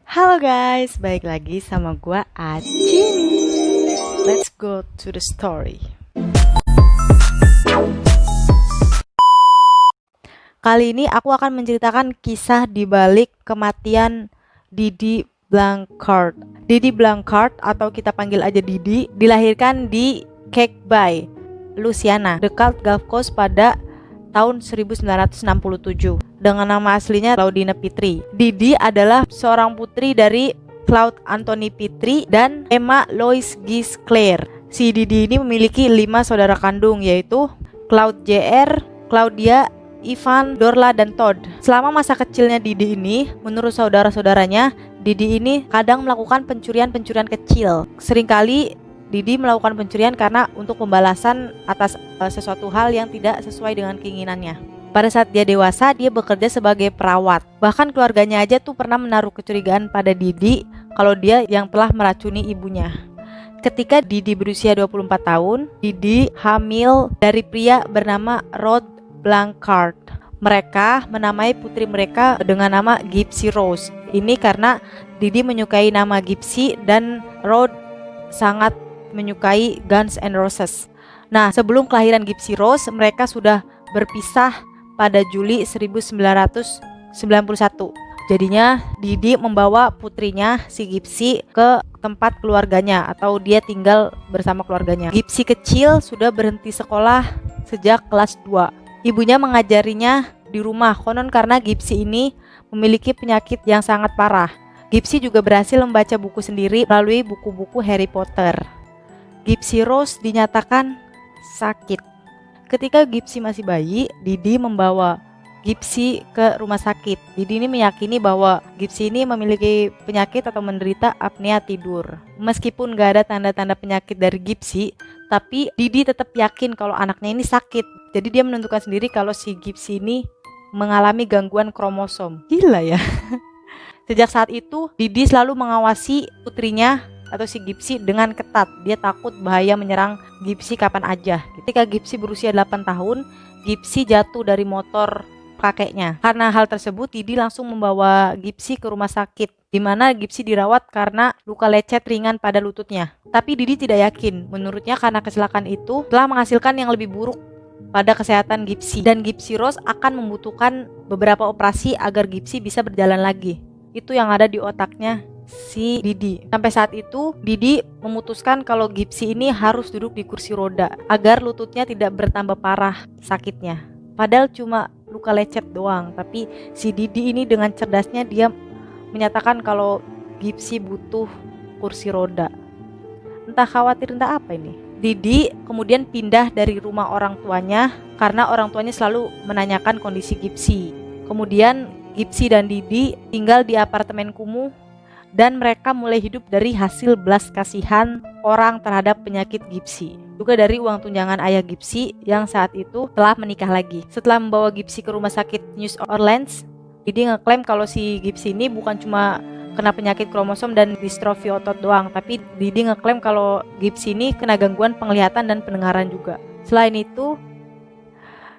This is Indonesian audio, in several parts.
Halo guys, balik lagi sama gua Acini. Let's go to the story. Kali ini aku akan menceritakan kisah di balik kematian Didi Blanchard. Didi Blanchard atau kita panggil aja Didi, dilahirkan di Cakeby, Louisiana, dekat Gulf Coast pada tahun 1967 dengan nama aslinya Claudine Petrie. Didi adalah seorang putri dari Claude Anthony Petrie dan Emma Louise Gish Claire. Si Didi ini memiliki 5 saudara kandung, yaitu Claude Jr., Claudia, Ivan, Dorla, dan Todd. Selama masa kecilnya Didi ini, menurut saudara-saudaranya, Didi ini kadang melakukan pencurian-pencurian kecil. Seringkali Didi melakukan pencurian karena untuk pembalasan atas sesuatu hal yang tidak sesuai dengan keinginannya. Pada saat dia dewasa, dia bekerja sebagai perawat. Bahkan keluarganya aja tuh pernah menaruh kecurigaan pada Didi kalau dia yang telah meracuni ibunya. Ketika Didi berusia 24 tahun, Didi hamil dari pria bernama Rod Blanchard. Mereka menamai putri mereka dengan nama Gypsy Rose. Ini karena Didi menyukai nama Gypsy dan Rod sangat menyukai Guns N' Roses. Nah, sebelum kelahiran Gypsy Rose, mereka sudah berpisah pada Juli 1991. Jadinya Didi membawa putrinya si Gypsy ke tempat keluarganya atau dia tinggal bersama keluarganya. Gypsy kecil sudah berhenti sekolah sejak kelas 2. Ibunya mengajarinya di rumah, konon karena Gypsy ini memiliki penyakit yang sangat parah. Gypsy juga berhasil membaca buku sendiri melalui buku-buku Harry Potter. Gypsy Rose dinyatakan sakit. Ketika Gypsy masih bayi, Didi membawa Gypsy ke rumah sakit. Didi ini meyakini bahwa Gypsy ini memiliki penyakit atau menderita apnea tidur. Meskipun gak ada tanda-tanda penyakit dari Gypsy, tapi Didi tetap yakin kalau anaknya ini sakit. Jadi dia menentukan sendiri kalau si Gypsy ini mengalami gangguan kromosom. Gila ya. Sejak saat itu, Didi selalu mengawasi putrinya atau si Gypsy dengan ketat. Dia takut bahaya menyerang Gypsy kapan aja. Ketika Gypsy berusia 8 tahun, Gypsy jatuh dari motor kakeknya. Karena hal tersebut, Didi langsung membawa Gypsy ke rumah sakit, di mana Gypsy dirawat karena luka lecet ringan pada lututnya. Tapi Didi tidak yakin. Menurutnya karena kecelakaan itu telah menghasilkan yang lebih buruk pada kesehatan Gypsy, dan Gypsy Rose akan membutuhkan beberapa operasi agar Gypsy bisa berjalan lagi. Itu yang ada di otaknya si Didi. Sampai saat itu Didi memutuskan kalau Gypsy ini harus duduk di kursi roda agar lututnya tidak bertambah parah sakitnya. Padahal cuma luka lecet doang, tapi si Didi ini dengan cerdasnya dia menyatakan kalau Gypsy butuh kursi roda. Entah khawatir entah apa ini. Didi kemudian pindah dari rumah orang tuanya karena orang tuanya selalu menanyakan kondisi Gypsy. Kemudian Gypsy dan Didi tinggal di apartemen kumuh dan mereka mulai hidup dari hasil belas kasihan orang terhadap penyakit Gypsy. Juga dari uang tunjangan ayah Gypsy yang saat itu telah menikah lagi. Setelah membawa Gypsy ke rumah sakit New Orleans, Didi ngeklaim kalau si Gypsy ini bukan cuma kena penyakit kromosom dan distrofi otot doang, tapi Didi ngeklaim kalau Gypsy ini kena gangguan penglihatan dan pendengaran juga. Selain itu,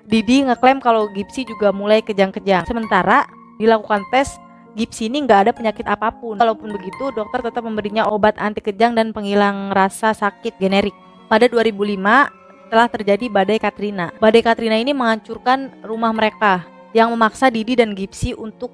Didi ngeklaim kalau Gypsy juga mulai kejang-kejang. Sementara dilakukan tes, Gypsy ini nggak ada penyakit apapun. Walaupun begitu, dokter tetap memberinya obat anti kejang dan penghilang rasa sakit generik. Pada 2005 telah terjadi badai Katrina. Badai Katrina ini menghancurkan rumah mereka, yang memaksa Didi dan Gypsy untuk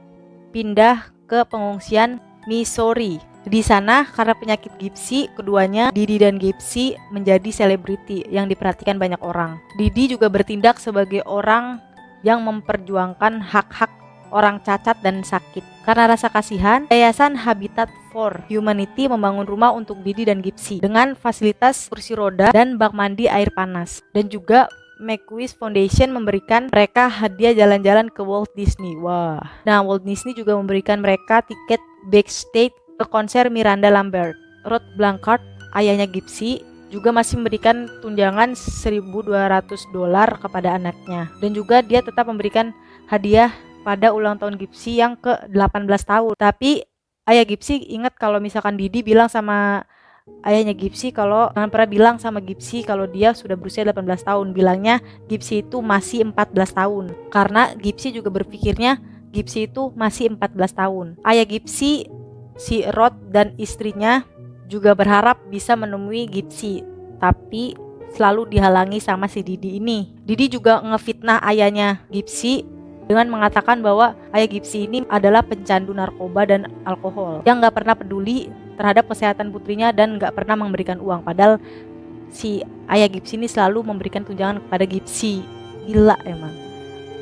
pindah ke pengungsian Missouri. Di sana karena penyakit Gypsy, keduanya Didi dan Gypsy menjadi selebriti yang diperhatikan banyak orang. Didi juga bertindak sebagai orang yang memperjuangkan hak-hak orang cacat dan sakit. Karena rasa kasihan, Yayasan Habitat for Humanity membangun rumah untuk Didi dan Gypsy dengan fasilitas kursi roda dan bak mandi air panas. Dan juga Make-A-Wish Foundation memberikan mereka hadiah jalan-jalan ke Walt Disney. Wah. Nah, Walt Disney juga memberikan mereka tiket backstage ke konser Miranda Lambert. Rod Blanchard, ayahnya Gypsy, juga masih memberikan tunjangan $1.200 kepada anaknya. Dan juga dia tetap memberikan hadiah pada ulang tahun Gypsy yang ke-18 tahun. Tapi ayah Gypsy ingat kalau misalkan Didi bilang sama ayahnya Gypsy kalau jangan pernah bilang sama Gypsy kalau dia sudah berusia 18 tahun. Bilangnya Gypsy itu masih 14 tahun. Karena Gypsy juga berpikirnya Gypsy itu masih 14 tahun. Ayah Gypsy si Rod dan istrinya juga berharap bisa menemui Gypsy, tapi selalu dihalangi sama si Didi ini. Didi juga ngefitnah ayahnya Gypsy dengan mengatakan bahwa ayah Gypsy ini adalah pencandu narkoba dan alkohol yang gak pernah peduli terhadap kesehatan putrinya dan gak pernah memberikan uang. Padahal si ayah Gypsy ini selalu memberikan tunjangan kepada Gypsy. Gila emang.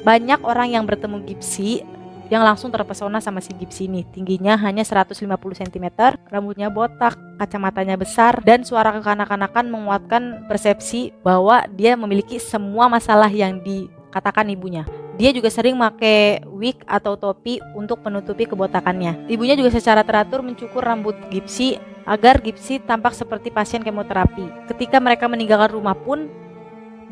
Banyak orang yang bertemu Gypsy yang langsung terpesona sama si Gypsy ini. Tingginya hanya 150 cm, rambutnya botak, kacamatanya besar, dan suara kekanak-kanakan menguatkan persepsi bahwa dia memiliki semua masalah yang dikatakan ibunya. Dia juga sering pakai wig atau topi untuk menutupi kebotakannya. Ibunya juga secara teratur mencukur rambut Gypsy agar Gypsy tampak seperti pasien kemoterapi. Ketika mereka meninggalkan rumah pun,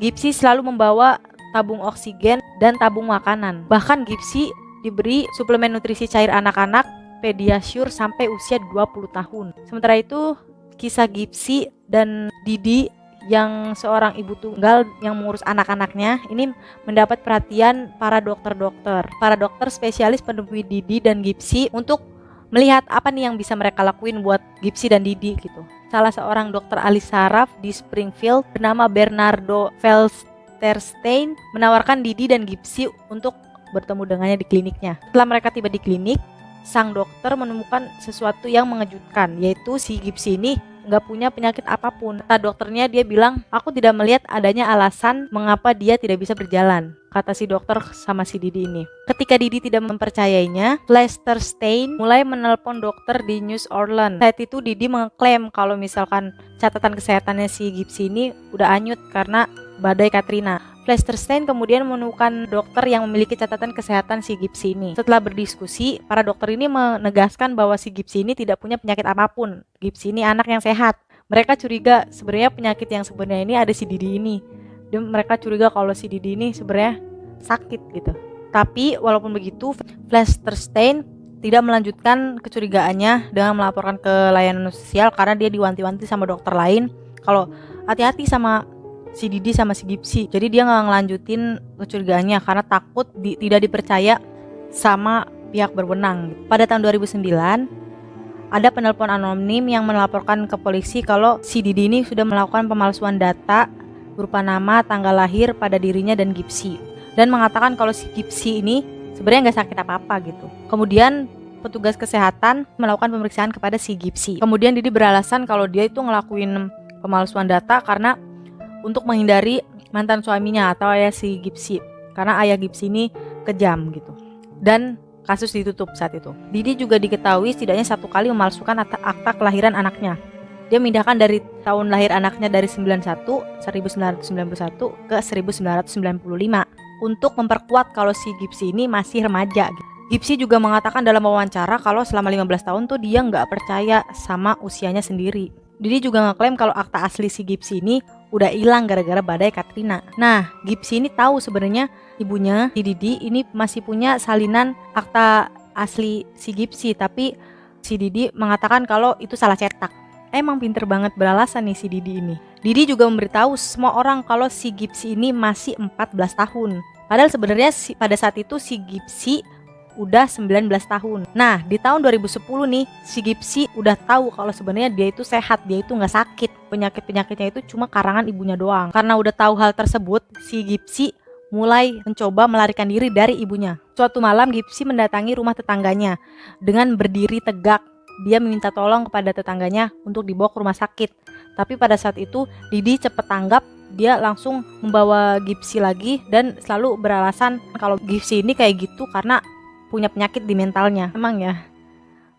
Gypsy selalu membawa tabung oksigen dan tabung makanan. Bahkan Gypsy diberi suplemen nutrisi cair anak-anak Pediasure sampai usia 20 tahun. Sementara itu, kisah Gypsy dan Didi yang seorang ibu tunggal yang mengurus anak-anaknya ini mendapat perhatian para dokter-dokter. Para dokter spesialis menemui Didi dan Gypsy untuk melihat apa nih yang bisa mereka lakuin buat Gypsy dan Didi gitu. Salah seorang dokter ahli saraf di Springfield bernama Bernardo Felsterstein menawarkan Didi dan Gypsy untuk bertemu dengannya di kliniknya. Setelah mereka tiba di klinik, sang dokter menemukan sesuatu yang mengejutkan, yaitu si Gypsy ini nggak punya penyakit apapun. Kata dokternya, dia bilang, aku tidak melihat adanya alasan mengapa dia tidak bisa berjalan, kata si dokter sama si Didi ini. Ketika Didi tidak mempercayainya, Felsterstein mulai menelpon dokter di New Orleans. Saat itu Didi mengklaim kalau misalkan catatan kesehatannya si Gypsy ini udah anyut karena badai Katrina. Felsterstein kemudian menemukan dokter yang memiliki catatan kesehatan si Gypsy ini. Setelah berdiskusi, para dokter ini menegaskan bahwa si Gypsy ini tidak punya penyakit apapun. Gypsy ini anak yang sehat. Mereka curiga sebenarnya penyakit yang sebenarnya ini ada si Didi ini. Dan mereka curiga kalau si Didi ini sebenarnya sakit gitu. Tapi walaupun begitu, Felsterstein tidak melanjutkan kecurigaannya dengan melaporkan ke layanan sosial karena dia diwanti-wanti sama dokter lain kalau hati-hati sama si Didi sama si Gypsy. Jadi dia nggak ngelanjutin kecurigaannya karena takut tidak dipercaya sama pihak berwenang. Pada tahun 2009 ada penelpon anonim yang melaporkan ke polisi kalau si Didi ini sudah melakukan pemalsuan data berupa nama, tanggal lahir pada dirinya dan Gypsy, dan mengatakan kalau si Gypsy ini sebenarnya nggak sakit apa-apa gitu. Kemudian petugas kesehatan melakukan pemeriksaan kepada si Gypsy. Kemudian Didi beralasan kalau dia itu ngelakuin pemalsuan data karena untuk menghindari mantan suaminya atau ayah si Gypsy, karena ayah Gypsy ini kejam gitu. Dan kasus ditutup saat itu. Didi juga diketahui setidaknya 1 kali memalsukan akta kelahiran anaknya. Dia memindahkan dari tahun lahir anaknya dari 1991 ke 1995 untuk memperkuat kalau si Gypsy ini masih remaja. Gypsy juga mengatakan dalam wawancara kalau selama 15 tahun tuh dia nggak percaya sama usianya sendiri. Didi juga ngeklaim kalau akta asli si Gypsy ini udah hilang gara-gara badai Katrina. Nah, Gypsy ini tahu sebenarnya ibunya si Didi ini masih punya salinan akta asli si Gypsy, tapi si Didi mengatakan kalau itu salah cetak. Emang pinter banget beralasan nih si Didi ini. Didi juga memberitahu semua orang kalau si Gypsy ini masih 14 tahun. Padahal sebenarnya pada saat itu si Gypsy udah 19 tahun. Nah, di tahun 2010 nih, si Gypsy udah tahu kalau sebenarnya dia itu sehat, dia itu nggak sakit. Penyakitnya itu cuma karangan ibunya doang. Karena udah tahu hal tersebut, si Gypsy mulai mencoba melarikan diri dari ibunya. Suatu malam Gypsy mendatangi rumah tetangganya dengan berdiri tegak. Dia meminta tolong kepada tetangganya untuk dibawa ke rumah sakit. Tapi pada saat itu Didi cepet tanggap. Dia langsung membawa Gypsy lagi dan selalu beralasan kalau Gypsy ini kayak gitu karena punya penyakit di mentalnya. Emang ya,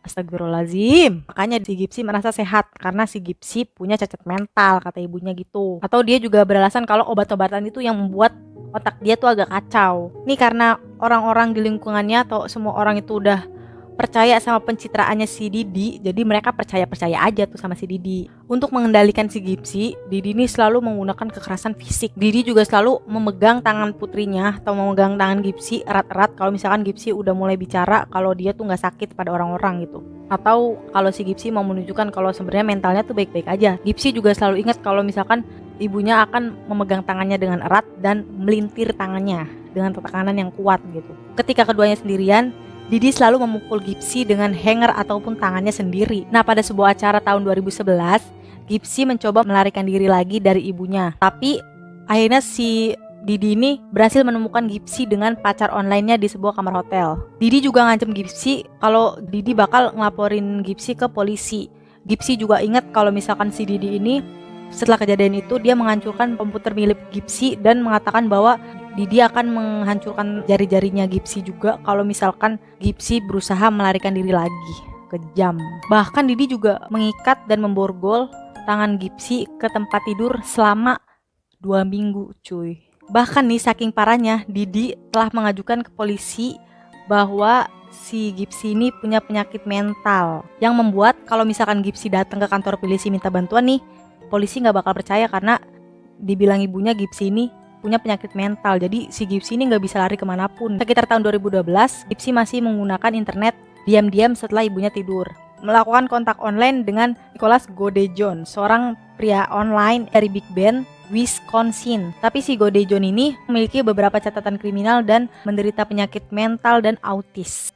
astagfirullahaladzim. Makanya si Gypsy merasa sehat karena si Gypsy punya cacat mental, kata ibunya gitu. Atau dia juga beralasan kalau obat-obatan itu yang membuat otak dia tuh agak kacau. Nih karena orang-orang di lingkungannya atau semua orang itu udah percaya sama pencitraannya si Didi, jadi mereka percaya aja tuh sama si Didi. Untuk mengendalikan si Gypsy, Didi ini selalu menggunakan kekerasan fisik. Didi juga selalu memegang tangan putrinya atau memegang tangan Gypsy erat-erat kalau misalkan Gypsy udah mulai bicara kalau dia tuh nggak sakit pada orang-orang gitu. Atau kalau si Gypsy mau menunjukkan kalau sebenarnya mentalnya tuh baik-baik aja. Gypsy juga selalu ingat kalau misalkan ibunya akan memegang tangannya dengan erat dan melintir tangannya dengan tekanan yang kuat gitu. Ketika keduanya sendirian, Didi selalu memukul Gipsy dengan hanger ataupun tangannya sendiri. Nah, pada sebuah acara tahun 2011, Gipsy mencoba melarikan diri lagi dari ibunya. Tapi akhirnya si Didi ini berhasil menemukan Gipsy dengan pacar online-nya di sebuah kamar hotel. Didi juga ngancam Gipsy kalau Didi bakal ngelaporin Gipsy ke polisi. Gipsy juga ingat kalau misalkan si Didi ini setelah kejadian itu dia menghancurkan komputer milik Gipsy dan mengatakan bahwa Didi akan menghancurkan jari-jarinya Gipsy juga kalau misalkan Gipsy berusaha melarikan diri lagi. Kejam. Bahkan Didi juga mengikat dan memborgol tangan Gipsy ke tempat tidur selama 2 minggu, cuy. Bahkan nih saking parahnya, Didi telah mengajukan ke polisi bahwa si Gipsy ini punya penyakit mental yang membuat kalau misalkan Gipsy datang ke kantor polisi minta bantuan nih, polisi nggak bakal percaya karena dibilang ibunya Gipsy ini punya penyakit mental. Jadi si Gipsy ini nggak bisa lari kemanapun. Sekitar tahun 2012, Gipsy masih menggunakan internet diam-diam setelah ibunya tidur, melakukan kontak online dengan Nicholas Godejohn, seorang pria online dari Big Bend, Wisconsin. Tapi si Godejohn ini memiliki beberapa catatan kriminal dan menderita penyakit mental dan autis.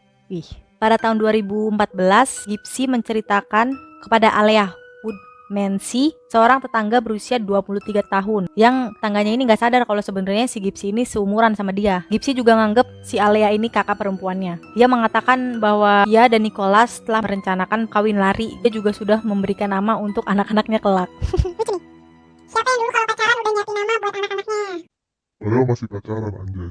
Pada tahun 2014, Gipsy menceritakan kepada Alea Woodmansey, seorang tetangga berusia 23 tahun, yang tetangganya ini gak sadar kalau sebenarnya si Gipsy ini seumuran sama dia. Gipsy juga nganggep si Alea ini kakak perempuannya. Dia mengatakan bahwa dia dan Nicholas telah merencanakan kawin lari. Dia juga sudah memberikan nama untuk anak-anaknya kelak. Siapa yang dulu kalau pacaran udah nyiapin nama buat anak-anaknya? Padahal masih pacaran, anjay.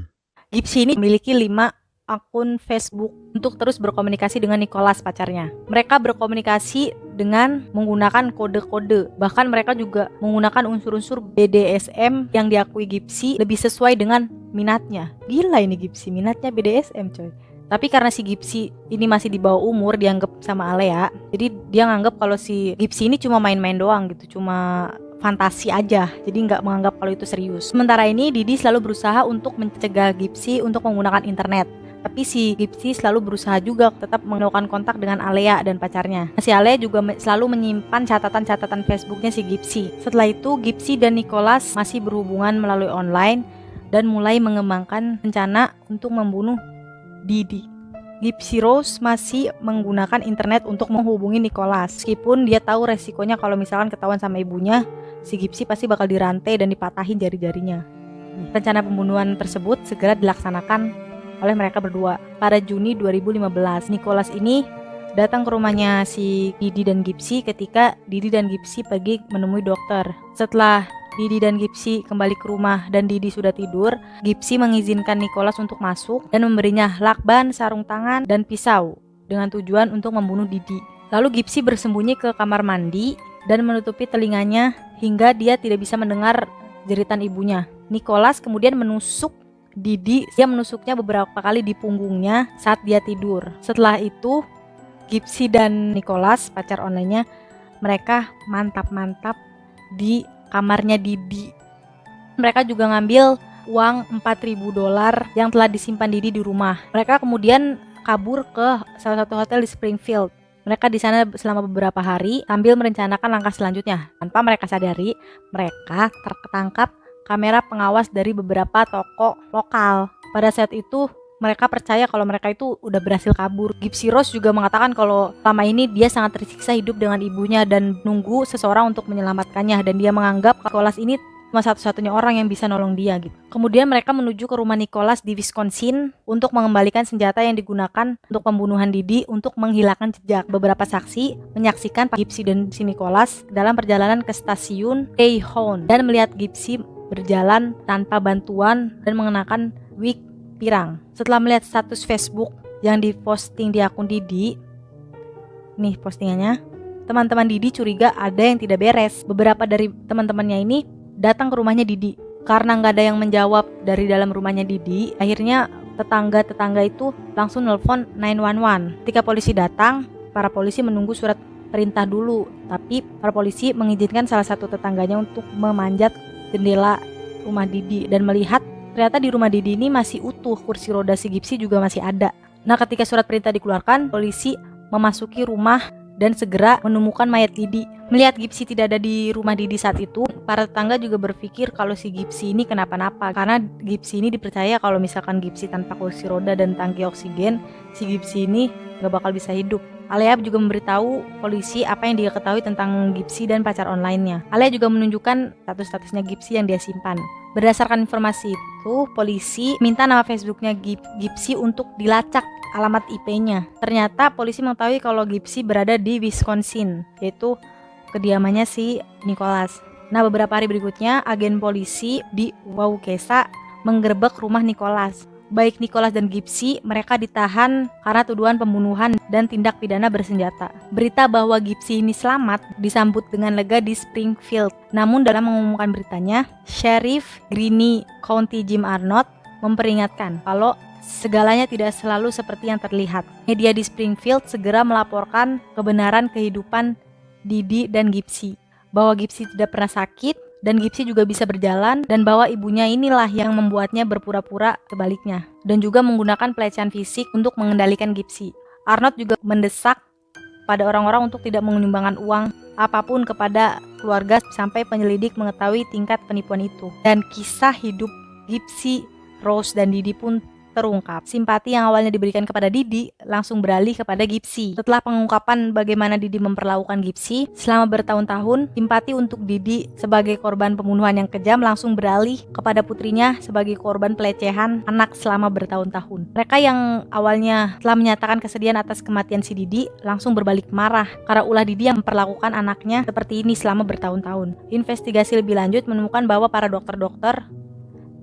Gipsy ini memiliki 5 akun Facebook untuk terus berkomunikasi dengan Nicholas pacarnya. Mereka berkomunikasi dengan menggunakan kode-kode. Bahkan mereka juga menggunakan unsur-unsur BDSM yang diakui Gipsy lebih sesuai dengan minatnya. Gila ini Gipsy, minatnya BDSM coy. Tapi karena si Gipsy ini masih di bawah umur dianggap sama Alea, jadi dia nganggap kalau si Gipsy ini cuma main-main doang gitu, cuma fantasi aja, jadi nggak menganggap kalau itu serius. Sementara ini Didi selalu berusaha untuk mencegah Gipsy untuk menggunakan internet. Tapi si Gipsy selalu berusaha juga tetap melakukan kontak dengan Alea dan pacarnya. Si Alea juga selalu menyimpan catatan-catatan Facebooknya si Gipsy. Setelah itu Gipsy dan Nicholas masih berhubungan melalui online dan mulai mengembangkan rencana untuk membunuh Didi. Gipsy Rose masih menggunakan internet untuk menghubungi Nicholas. Meskipun dia tahu resikonya kalau misalkan ketahuan sama ibunya, si Gipsy pasti bakal dirantai dan dipatahin jari-jarinya. Rencana pembunuhan tersebut segera dilaksanakan oleh mereka berdua. Pada Juni 2015, Nicholas ini datang ke rumahnya si Didi dan Gipsy ketika Didi dan Gipsy pergi menemui dokter. Setelah Didi dan Gipsy kembali ke rumah dan Didi sudah tidur, Gipsy mengizinkan Nicholas untuk masuk dan memberinya lakban, sarung tangan, dan pisau dengan tujuan untuk membunuh Didi. Lalu Gipsy bersembunyi ke kamar mandi dan menutupi telinganya hingga dia tidak bisa mendengar jeritan ibunya. Nicholas kemudian menusuk Didi. Dia menusuknya beberapa kali di punggungnya saat dia tidur. Setelah itu, Gipsy dan Nicholas, pacar online-nya, mereka mantap-mantap di kamarnya Didi. Mereka juga ngambil uang $4.000 yang telah disimpan Didi di rumah. Mereka kemudian kabur ke salah satu hotel di Springfield. Mereka di sana selama beberapa hari sambil merencanakan langkah selanjutnya. Tanpa mereka sadari, mereka tertangkap kamera pengawas dari beberapa toko lokal. Pada saat itu, mereka percaya kalau mereka itu udah berhasil kabur. Gipsy Rose juga mengatakan kalau selama ini dia sangat tersiksa hidup dengan ibunya dan nunggu seseorang untuk menyelamatkannya, dan dia menganggap Nicholas ini cuma satu-satunya orang yang bisa nolong dia gitu. Kemudian mereka menuju ke rumah Nicholas di Wisconsin untuk mengembalikan senjata yang digunakan untuk pembunuhan Didi untuk menghilangkan jejak. Beberapa saksi menyaksikan Gipsy dan si Nicholas dalam perjalanan ke stasiun Calhoun dan melihat Gipsy berjalan tanpa bantuan dan mengenakan wig pirang. Setelah melihat status Facebook yang diposting di akun Didi, nih postingannya, teman-teman Didi curiga ada yang tidak beres. Beberapa dari teman-temannya ini datang ke rumahnya Didi. Karena nggak ada yang menjawab dari dalam rumahnya Didi, akhirnya tetangga-tetangga itu langsung nelpon 911. Ketika polisi datang, para polisi menunggu surat perintah dulu. Tapi para polisi mengizinkan salah satu tetangganya untuk memanjat jendela rumah Didi dan melihat ternyata di rumah Didi ini masih utuh, kursi roda si Gipsy juga masih ada. Nah, ketika surat perintah dikeluarkan, polisi memasuki rumah dan segera menemukan mayat Didi. Melihat Gipsy tidak ada di rumah Didi saat itu, para tetangga juga berpikir kalau si Gipsy ini kenapa-napa, karena Gipsy ini dipercaya kalau misalkan Gipsy tanpa kursi roda dan tangki oksigen, si Gipsy ini gak bakal bisa hidup. Alia juga memberitahu polisi apa yang dia ketahui tentang Gipsy dan pacar online-nya. Alia juga menunjukkan status-statusnya Gipsy yang dia simpan. Berdasarkan informasi itu, polisi minta nama Facebooknya Gipsy untuk dilacak alamat IP-nya. Ternyata polisi mengetahui kalau Gipsy berada di Wisconsin, yaitu kediamannya si Nicholas. Nah, beberapa hari berikutnya, agen polisi di Waukesha menggerebek rumah Nicholas. Baik Nicholas dan Gipsy, mereka ditahan karena tuduhan pembunuhan dan tindak pidana bersenjata. Berita bahwa Gipsy ini selamat disambut dengan lega di Springfield. Namun dalam mengumumkan beritanya, Sheriff Greene County Jim Arnott memperingatkan kalau segalanya tidak selalu seperti yang terlihat. Media di Springfield segera melaporkan kebenaran kehidupan Didi dan Gipsy, bahwa Gipsy tidak pernah sakit dan Gipsy juga bisa berjalan, dan bahwa ibunya inilah yang membuatnya berpura-pura sebaliknya, dan juga menggunakan pelecehan fisik untuk mengendalikan Gipsy. Arnott juga mendesak pada orang-orang untuk tidak menyumbangkan uang apapun kepada keluarga sampai penyelidik mengetahui tingkat penipuan itu. Dan kisah hidup Gipsy, Rose, dan Didi pun terungkap. Simpati yang awalnya diberikan kepada Didi langsung beralih kepada Gipsy. Setelah pengungkapan bagaimana Didi memperlakukan Gipsy selama bertahun-tahun, simpati untuk Didi sebagai korban pembunuhan yang kejam langsung beralih kepada putrinya sebagai korban pelecehan anak selama bertahun-tahun. Mereka yang awalnya telah menyatakan kesedihan atas kematian si Didi langsung berbalik marah karena ulah Didi yang memperlakukan anaknya seperti ini selama bertahun-tahun. Investigasi lebih lanjut menemukan bahwa para dokter-dokter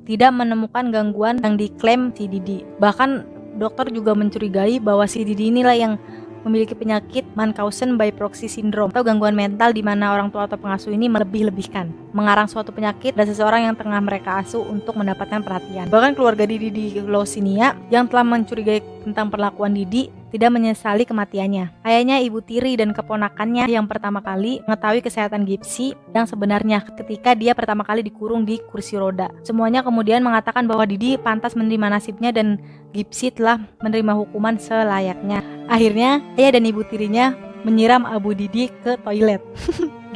tidak menemukan gangguan yang diklaim si Didi. Bahkan dokter juga mencurigai bahwa si Didi inilah yang memiliki penyakit Munchausen by proxy syndrome atau gangguan mental di mana orang tua atau pengasuh ini melebih-lebihkan, mengarang suatu penyakit dan seseorang yang tengah mereka asuh untuk mendapatkan perhatian. Bahkan keluarga Didi di Losinia yang telah mencurigai tentang perlakuan Didi tidak menyesali kematiannya. Ayahnya, ibu tiri, dan keponakannya yang pertama kali mengetahui kesehatan Gipsy yang sebenarnya ketika dia pertama kali dikurung di kursi roda. Semuanya kemudian mengatakan bahwa Didi pantas menerima nasibnya dan Gipsy telah menerima hukuman selayaknya. Akhirnya, ayah dan ibu tirinya menyiram abu Didi ke toilet.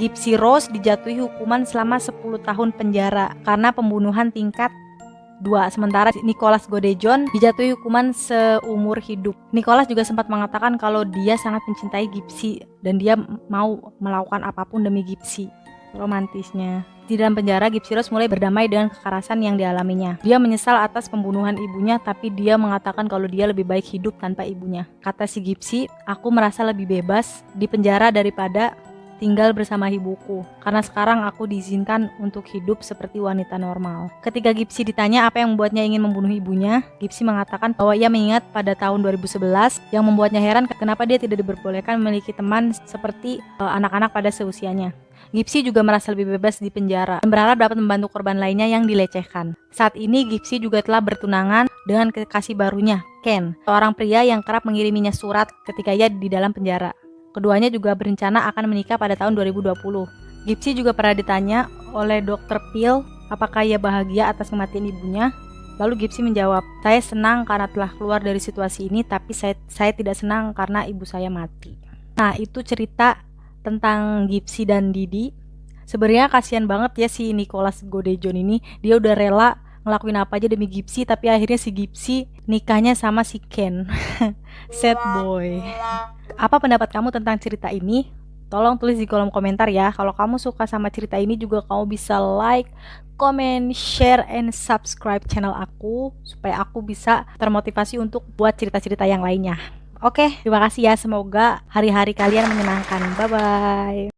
Gipsy Rose dijatuhi hukuman selama 10 tahun penjara karena pembunuhan tingkat 2. Sementara Nicholas Godejohn dijatuhi hukuman seumur hidup. Nicholas juga sempat mengatakan kalau dia sangat mencintai Gipsy dan dia mau melakukan apapun demi Gipsy. Romantisnya. Di dalam penjara, Gipsy Rose mulai berdamai dengan kekerasan yang dialaminya. Dia menyesal atas pembunuhan ibunya, tapi dia mengatakan kalau dia lebih baik hidup tanpa ibunya. Kata si Gipsy, "Aku merasa lebih bebas di penjara daripada tinggal bersama ibuku, karena sekarang aku diizinkan untuk hidup seperti wanita normal." Ketika Gipsy ditanya apa yang membuatnya ingin membunuh ibunya, Gipsy mengatakan bahwa ia mengingat pada tahun 2011 yang membuatnya heran kenapa dia tidak diperbolehkan memiliki teman seperti anak-anak pada seusianya. Gipsy juga merasa lebih bebas di penjara dan berharap dapat membantu korban lainnya yang dilecehkan. Saat ini Gipsy juga telah bertunangan dengan kekasih barunya, Ken, seorang pria yang kerap mengiriminya surat ketika ia di dalam penjara. Keduanya juga berencana akan menikah pada tahun 2020. Gipsy juga pernah ditanya oleh Dr. Phil apakah ia bahagia atas kematian ibunya. Lalu Gipsy menjawab, "Saya senang karena telah keluar dari situasi ini, tapi saya tidak senang karena ibu saya mati." Nah, itu cerita tentang Gipsy dan Didi. Sebenarnya kasihan banget ya si Nicholas Godejohn ini. Dia udah rela ngelakuin apa aja demi Gipsy, tapi akhirnya si Gipsy nikahnya sama si Ken. Sad boy. Apa pendapat kamu tentang cerita ini? Tolong tulis di kolom komentar ya. Kalau kamu suka sama cerita ini juga kamu bisa like, comment, share, and subscribe channel aku supaya aku bisa termotivasi untuk buat cerita-cerita yang lainnya. Oke, terima kasih ya. Semoga hari-hari kalian menyenangkan. Bye-bye.